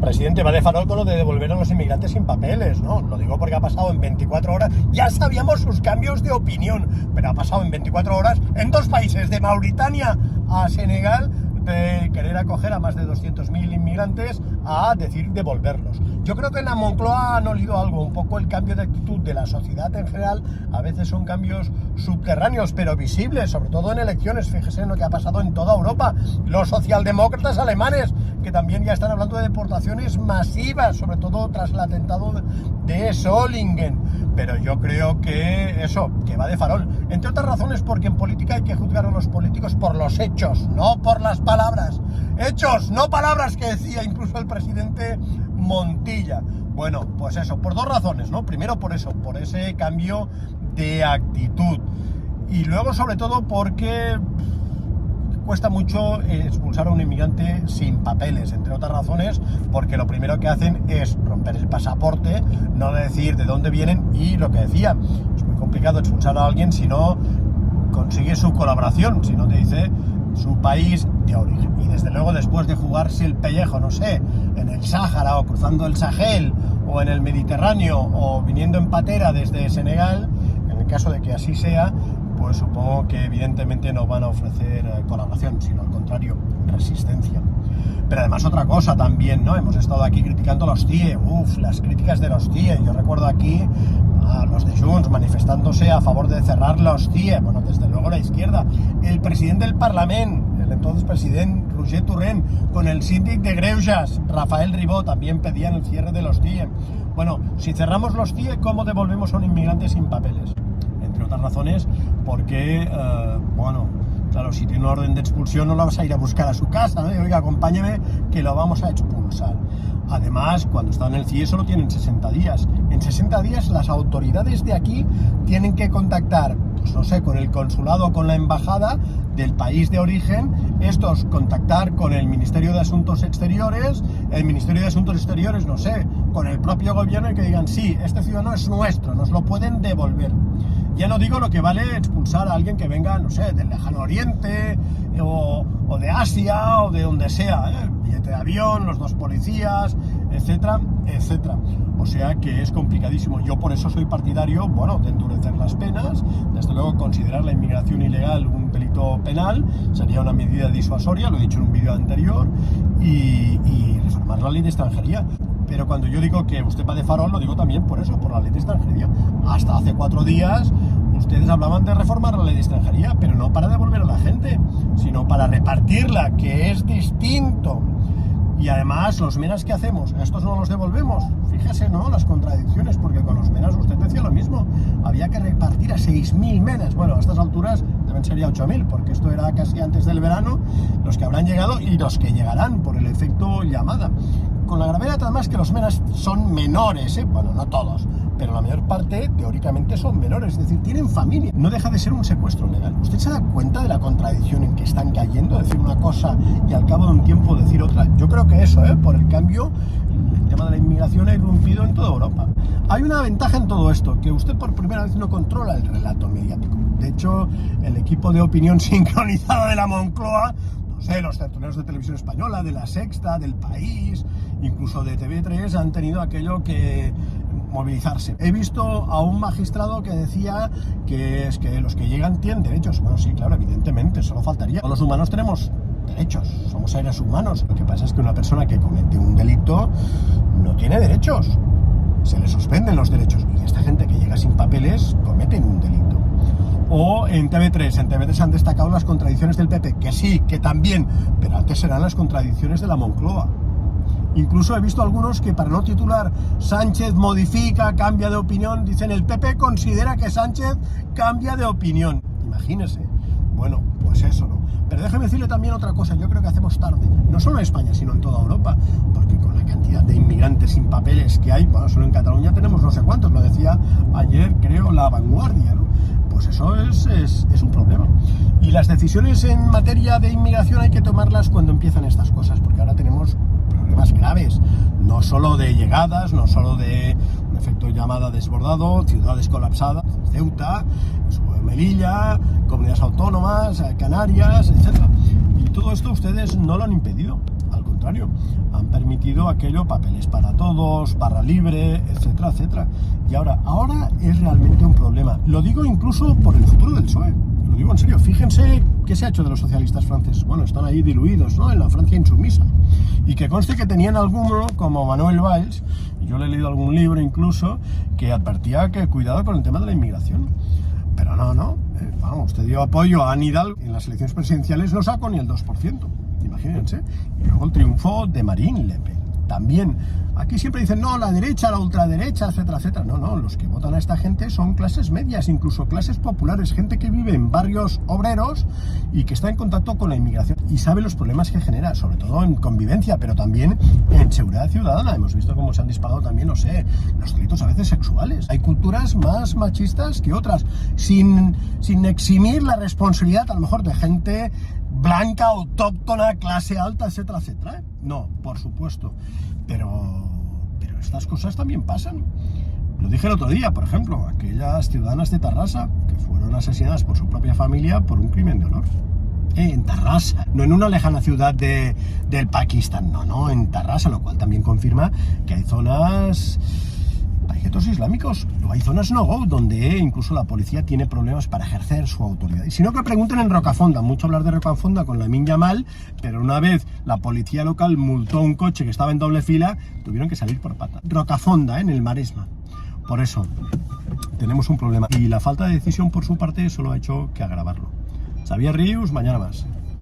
presidente va de farol con lo de devolver a los inmigrantes sin papeles, ¿no? Lo digo porque ha pasado en 24 horas, ya sabíamos sus cambios de opinión, pero ha pasado en 24 horas en 2 países, de Mauritania a Senegal, de querer acoger a más de 200.000 inmigrantes a decir devolverlos. Yo creo que en la Moncloa han olido algo, un poco el cambio de actitud de la sociedad en general. A veces son cambios subterráneos, pero visibles, sobre todo en elecciones. Fíjese en lo que ha pasado en toda Europa. Los socialdemócratas alemanes, que también ya están hablando de deportaciones masivas, sobre todo tras el atentado de Solingen. Pero yo creo que eso, que va de farol. Entre otras razones porque en política hay que juzgar a los políticos por los hechos, no por las palabras. Hechos, no palabras, que decía incluso el presidente Montilla. Bueno, pues eso, por 2 razones, ¿no? Primero por eso, por ese cambio de actitud. Y luego sobre todo porque cuesta mucho expulsar a un inmigrante sin papeles, entre otras razones, porque lo primero que hacen es romper el pasaporte, no decir de dónde vienen, y lo que decía, es muy complicado expulsar a alguien si no consigue su colaboración, si no te dice su país de origen. Y desde luego, después de jugarse el pellejo, no sé, en el Sáhara o cruzando el Sahel o en el Mediterráneo o viniendo en patera desde Senegal, en el caso de que así sea, pues supongo que evidentemente no van a ofrecer colaboración, sino al contrario, resistencia. Pero además otra cosa también, ¿no? Hemos estado aquí criticando a los CIE, las críticas de los CIE. Yo recuerdo aquí a los de Junts manifestándose a favor de cerrar los CIE, bueno, desde luego la izquierda. El presidente del Parlament, el entonces presidente Roger Torrent, con el síndic de Greuges, Rafael Ribó, también pedían el cierre de los CIE. Bueno, si cerramos los CIE, ¿cómo devolvemos a un inmigrante sin papeles? Entre otras razones, porque, bueno, claro, si tiene una orden de expulsión no la vas a ir a buscar a su casa, ¿no? Y, oiga, acompáñeme que lo vamos a expulsar. Además, cuando están en el CIE solo tienen 60 días. En 60 días las autoridades de aquí tienen que contactar, pues no sé, con el consulado o con la embajada del país de origen, estos contactar con el Ministerio de Asuntos Exteriores, el Ministerio de Asuntos Exteriores, no sé, con el propio gobierno, y que digan, sí, este ciudadano es nuestro, nos lo pueden devolver. Ya no digo lo que vale expulsar a alguien que venga, no sé, del lejano oriente, o de Asia, o de donde sea, billete de avión, los 2 policías, etcétera, etcétera. O sea que es complicadísimo. Yo por eso soy partidario, bueno, de endurecer las penas, desde luego considerar la inmigración ilegal un delito penal, sería una medida disuasoria, lo he dicho en un vídeo anterior, y reformar la ley de extranjería. Pero cuando yo digo que usted va de farol, lo digo también por eso, por la ley de extranjería. Hasta hace 4 días ustedes hablaban de reformar la ley de extranjería, pero no para devolver a la gente, sino para repartirla, que es distinto. Y además, los menas que hacemos, a estos no los devolvemos. Fíjese, ¿no? Las contradicciones, porque con los menas usted decía lo mismo. Había que repartir a 6.000 menas. Bueno, a estas alturas deben ser ya 8.000, porque esto era casi antes del verano, los que habrán llegado y los que llegarán por el efecto llamada. Con la gravedad además que los menas son menores, bueno, no todos, pero la mayor parte teóricamente son menores, es decir, tienen familia. No deja de ser un secuestro legal. ¿Usted se da cuenta de la contradicción en que están cayendo? Decir una cosa y al cabo de un tiempo decir otra. Yo creo que eso, por el cambio, el tema de la inmigración ha irrumpido en toda Europa. Hay una ventaja en todo esto, que usted por primera vez no controla el relato mediático. De hecho, el equipo de opinión sincronizada de la Moncloa, no sé, los tertulianos de Televisión Española, de La Sexta, del País, incluso de TV3, han tenido aquello que movilizarse. He visto a un magistrado que decía que es que los que llegan tienen derechos. Bueno, sí, claro, evidentemente, solo faltaría. Todos los humanos tenemos derechos, somos seres humanos. Lo que pasa es que una persona que comete un delito no tiene derechos, se le suspenden los derechos, y esta gente que llega sin papeles cometen un delito. O en TV3 han destacado las contradicciones del PP, que sí, que también, pero antes serán las contradicciones de la Moncloa. Incluso he visto algunos que, para no titular Sánchez modifica, cambia de opinión, dicen el PP considera que Sánchez cambia de opinión. Imagínese. Bueno, pues eso, ¿no? Pero déjeme decirle también otra cosa, yo creo que hacemos tarde, no solo en España, sino en toda Europa, porque con la cantidad de inmigrantes sin papeles que hay, bueno, solo en Cataluña tenemos no sé cuántos, lo decía ayer, creo, La Vanguardia, ¿no? Pues eso es un problema. Y las decisiones en materia de inmigración hay que tomarlas cuando empiezan estas cosas, porque ahora tenemos problemas graves, no solo de llegadas, no solo de efecto llamada desbordado, ciudades colapsadas, Ceuta, Melilla, comunidades autónomas, Canarias, etc. Y todo esto ustedes no lo han impedido, al contrario. contrario, han permitido aquello, papeles para todos, barra libre, etcétera, etcétera. Y ahora es realmente un problema. Lo digo incluso por el futuro del PSOE. Lo digo en serio. Fíjense qué se ha hecho de los socialistas franceses. Bueno, están ahí diluidos, ¿no? En la Francia insumisa. Y que conste que tenían alguno, como Manuel Valls, y yo le he leído algún libro incluso, que advertía que cuidado con el tema de la inmigración. Pero no. Vamos, usted dio apoyo a Anne Hidalgo. En las elecciones presidenciales no sacó ni el 2%. Imagínense. Y luego el triunfo de Marine Le Pen. También, aquí siempre dicen, no, la derecha, la ultraderecha, etcétera, etcétera. No, los que votan a esta gente son clases medias, incluso clases populares, gente que vive en barrios obreros y que está en contacto con la inmigración y sabe los problemas que genera, sobre todo en convivencia, pero también en seguridad ciudadana. Hemos visto cómo se han disparado también, no sé, los delitos a veces sexuales. Hay culturas más machistas que otras, sin eximir la responsabilidad a lo mejor de gente blanca, autóctona, clase alta, etcétera, etcétera. No, por supuesto. Pero estas cosas también pasan. Lo dije el otro día, por ejemplo, aquellas ciudadanas de Tarrasa que fueron asesinadas por su propia familia por un crimen de honor. En Tarrasa, no en una lejana ciudad del Pakistán, no, en Tarrasa, lo cual también confirma que hay zonas... hay guetos islámicos, o hay zonas no-go, donde incluso la policía tiene problemas para ejercer su autoridad. Y si no, que pregunten en Rocafonda. Mucho hablar de Rocafonda con Lamine Yamal, pero una vez la policía local multó un coche que estaba en doble fila, tuvieron que salir por pata. Rocafonda, en el Maresma. Por eso, tenemos un problema. Y la falta de decisión por su parte solo ha hecho que agravarlo. Xavier Rius, mañana más.